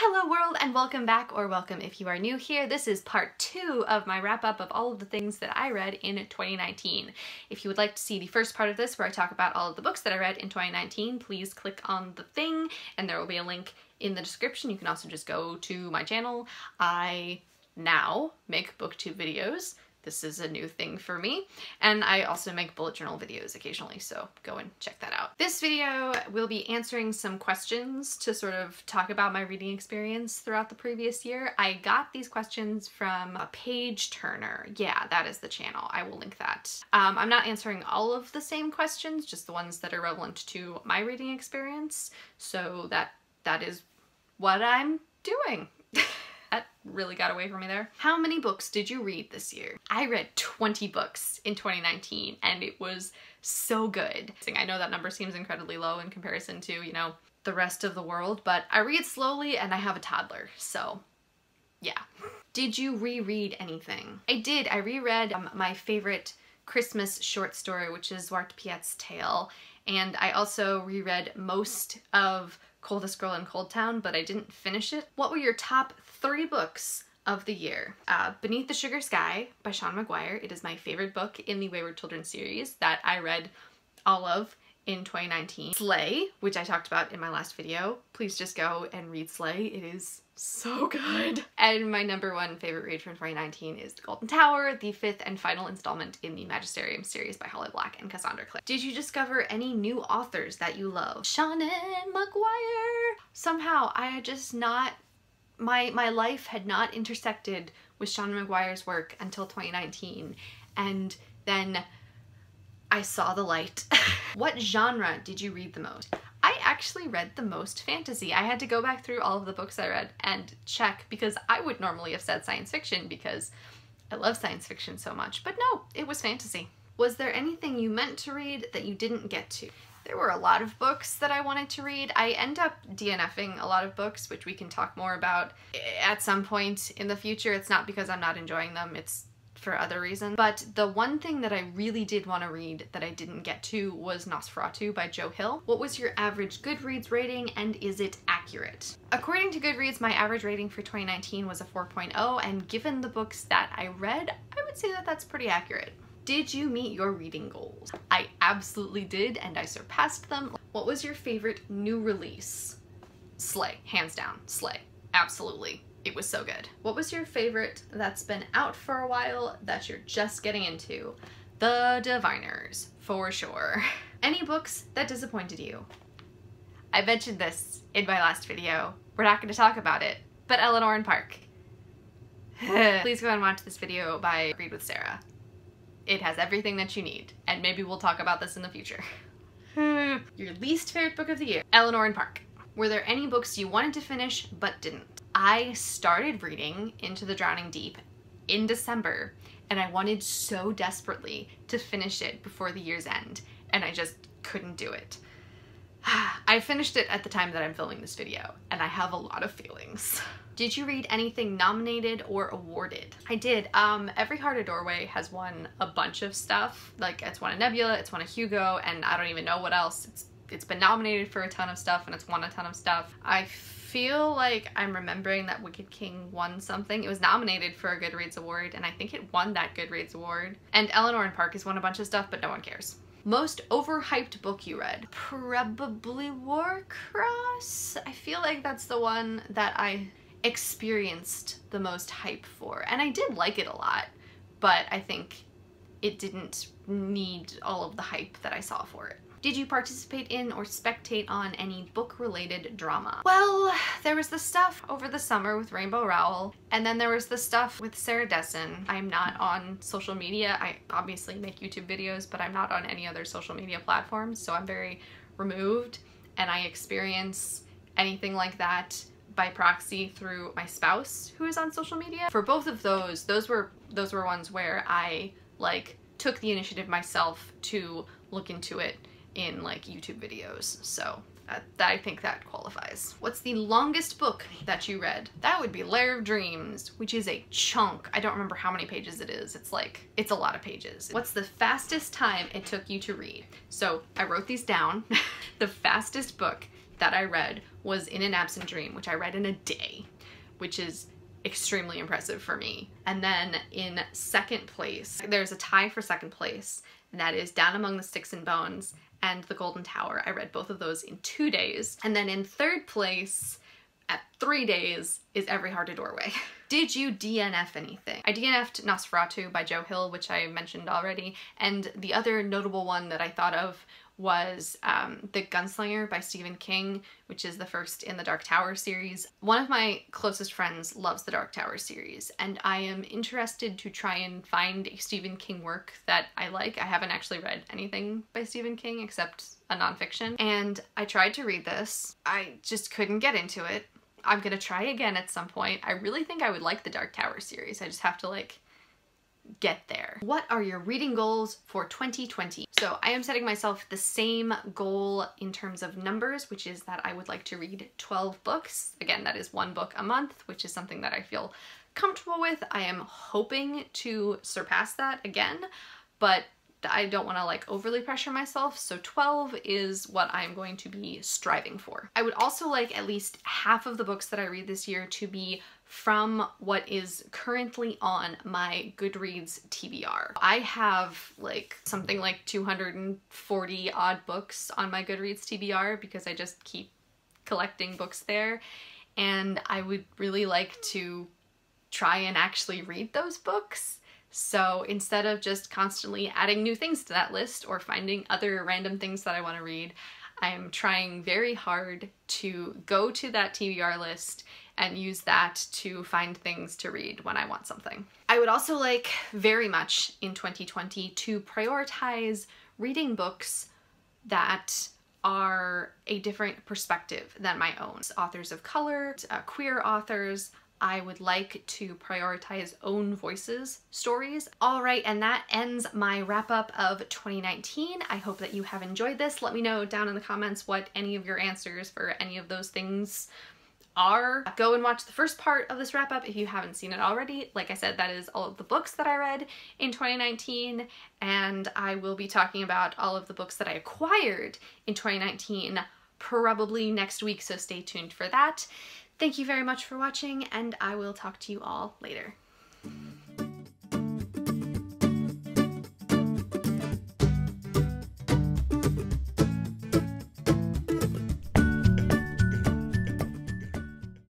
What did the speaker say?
Hello world and welcome back, or welcome if you are new here. This is part 2 of my wrap up of all of the things that I read in 2019. If you would like to see the first part of this where I talk about all of the books that I read in 2019, please click on the thing and there will be a link in the description. You can also just go to my channel. I now make booktube videos. This is a new thing for me, and I also make bullet journal videos occasionally, so go and check that out. This video will be answering some questions to sort of talk about my reading experience throughout the previous year. I got these questions from a page turner. Yeah, that is the channel. I will link that. I'm not answering all of the same questions, just the ones that are relevant to my reading experience, so that is what I'm doing. That really got away from me there. How many books did you read this year? I read 20 books in 2019 and it was so good. I know that number seems incredibly low in comparison to, you know, the rest of the world, but I read slowly and I have a toddler, so yeah. Did you reread anything? I did. I reread my favorite Christmas short story, which is Zwarte Piet's Tale, and I also reread most of Coldest Girl in Cold Town, but I didn't finish it. What were your top 3 books of the year? Beneath the Sugar Sky by Sean McGuire. It is my favorite book in the Wayward Children series that I read all of in 2019. Slay, which I talked about in my last video. Please just go and read Slay. It is so good. And my #1 favorite read from 2019 is The Golden Tower, the 5th and final installment in the Magisterium series by Holly Black and Cassandra Clare. Did you discover any new authors that you love? Sean McGuire! Somehow I had just not, my life had not intersected with Sean McGuire's work until 2019, and then I saw the light. What genre did you read the most? I actually read the most fantasy. I had to go back through all of the books I read and check, because I would normally have said science fiction because I love science fiction so much, but no, it was fantasy. Was there anything you meant to read that you didn't get to? There were a lot of books that I wanted to read. I end up DNFing a lot of books, which we can talk more about at some point in the future. It's not because I'm not enjoying them, it's for other reasons. But the one thing that I really did want to read that I didn't get to was Nosferatu by Joe Hill. What was your average Goodreads rating, and is it accurate? According to Goodreads, my average rating for 2019 was a 4.0, and given the books that I read, I would say that that's pretty accurate. Did you meet your reading goals? I absolutely did, and I surpassed them. What was your favorite new release? Slay, hands down, Slay, absolutely. It was so good. What was your favorite that's been out for a while that you're just getting into? The Diviners, for sure. Any books that disappointed you? I mentioned this in my last video. We're not going to talk about it, but Eleanor and Park. Please go and watch this video by Read with Sarah. It has everything that you need, and maybe we'll talk about this in the future. Your least favorite book of the year? Eleanor and Park. Were there any books you wanted to finish but didn't? I started reading Into the Drowning Deep in December, and I wanted so desperately to finish it before the year's end, and I just couldn't do it. I finished it at the time that I'm filming this video, and I have a lot of feelings. Did you read anything nominated or awarded? I did. Every Heart a Doorway has won a bunch of stuff. Like, it's won a Nebula, it's won a Hugo, and I don't even know what else. It's been nominated for a ton of stuff, and it's won a ton of stuff. I feel like I'm remembering that Wicked King won something. It was nominated for a Goodreads award, and I think it won that Goodreads award. And Eleanor and Park has won a bunch of stuff, but no one cares. Most overhyped book you read? Probably Warcross. I feel like that's the one that I experienced the most hype for, and I did like it a lot, but I think it didn't need all of the hype that I saw for it. Did you participate in or spectate on any book-related drama? Well, there was the stuff over the summer with Rainbow Rowell, and then there was the stuff with Sarah Dessen. I'm not on social media. I obviously make YouTube videos, but I'm not on any other social media platforms, so I'm very removed, and I experience anything like that by proxy through my spouse who is on social media. For both of those were ones where I like took the initiative myself to look into it in like YouTube videos, so I think that qualifies. What's the longest book that you read? That would be Lair of Dreams, which is a chunk. I don't remember how many pages it is. It's a lot of pages. What's the fastest time it took you to read? So I wrote these down. The fastest book that I read was In an Absent Dream, which I read in a day, which is extremely impressive for me. And then in second place, there's a tie for second place, and that is Down Among the Sticks and Bones and The Golden Tower. I read both of those in 2 days. And then in third place, at 3 days, is Every Heart a Doorway. Did you DNF anything? I DNF'd Nosferatu by Joe Hill, which I mentioned already, and the other notable one that I thought of was The Gunslinger by Stephen King, which is the first in the Dark Tower series. One of my closest friends loves the Dark Tower series, and I am interested to try and find a Stephen King work that I like. I haven't actually read anything by Stephen King except a nonfiction, and I tried to read this. I just couldn't get into it. I'm gonna try again at some point. I really think I would like the Dark Tower series. I just have to like get there. What are your reading goals for 2020? So I am setting myself the same goal in terms of numbers, which is that I would like to read 12 books. Again, that is 1 book a month, which is something that I feel comfortable with. I am hoping to surpass that again, but I don't want to like overly pressure myself, so 12 is what I'm going to be striving for. I would also like at least half of the books that I read this year to be from what is currently on my Goodreads TBR. I have like something like 240 odd books on my Goodreads TBR because I just keep collecting books there, and I would really like to try and actually read those books. So instead of just constantly adding new things to that list or finding other random things that I want to read, I am trying very hard to go to that TBR list and use that to find things to read when I want something. I would also like very much in 2020 to prioritize reading books that are a different perspective than my own. Authors of color, queer authors. I would like to prioritize own voices stories. All right, and that ends my wrap up of 2019. I hope that you have enjoyed this. Let me know down in the comments what any of your answers for any of those things are. Go and watch the first part of this wrap up if you haven't seen it already. Like I said, that is all of the books that I read in 2019, and I will be talking about all of the books that I acquired in 2019 probably next week, so stay tuned for that. Thank you very much for watching, and I will talk to you all later.